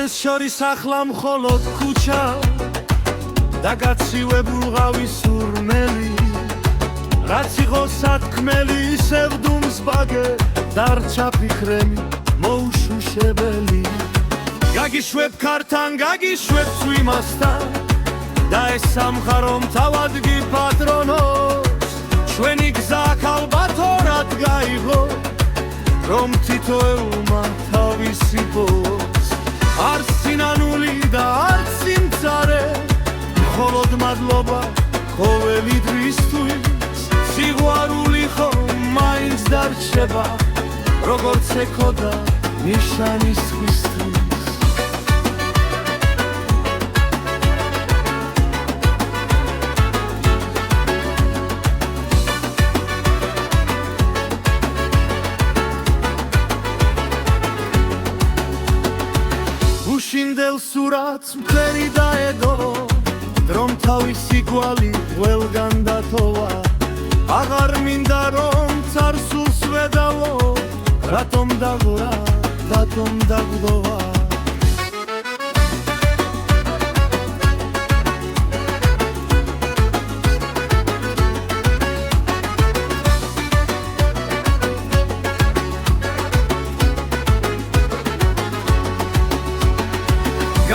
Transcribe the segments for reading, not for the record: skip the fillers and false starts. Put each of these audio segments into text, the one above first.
ყველს შორის ახლა მხოლოდ ქუჩა და გაცივებულღავის სურნელი რაც იყო სათქმელი ისევ დუმს ბაგე დარჩა ფიქრები მოუშუშებელი გაგიშვებ ქართან გაგიშვებ წვიმასთან და ეს სამხარო თავად გიპატრონოს ჩვენი გზა ალბათურად გაიღო რომ თითოეულმა თავისი პოს არც სინანული და არც სიმწარე მხოლოდ მადლობა ყოველი დღისთვის სიყვარული ხომ მაინც დარჩება როგორც ეკოდა ნიშანი სხვისთვის უშინდელ სურათს მტერი დაედო დრომ თავისი კვალი ყველგან დათოვა აღარ მინდა რომ წარსულს ვედავო რატომ დაღვრა რატომ დაგდოვა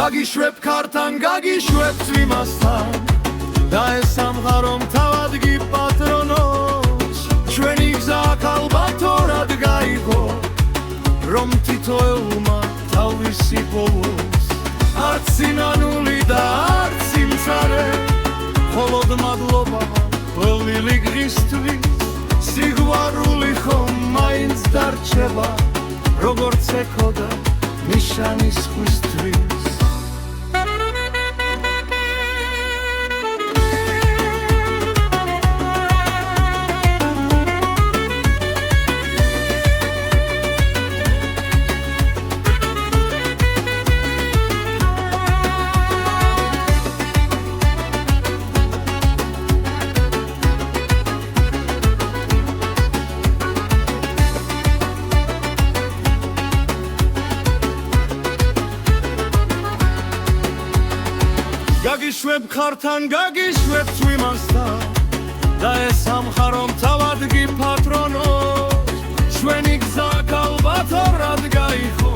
გაგიშვებ ქართან გაგიშვებ წვიმასთან და ეს სამყარო თავად გიპატრონოს ჩვენი გზა ალბათურად გაიღო რომ თითოეულმა თავისი პოს არც სინანული და არც სიმწარე მხოლოდ მადლობა ყველი დღისთვის სიყვარული ხომ მაინც დარჩება როგორც ეკოდა ნიშანი სხვისთვის გაგიშვებ ქართან გაგიშვებ წვიმასთან და ეს სამყარო თავად გიპატრონოს ჩვენი გზა ალბათურად გაიღო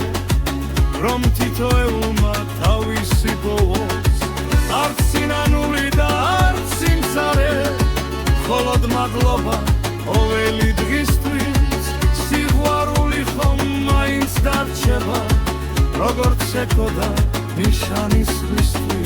რომ თითოეულმა თავისი პოს არც სინანული და არც სიმწარე მხოლოდ მადლობა ყოველი დღისთვის სიყვარული ხომ მაინც დარჩება როგორც ეკოდა ნიშანი სხვისთვის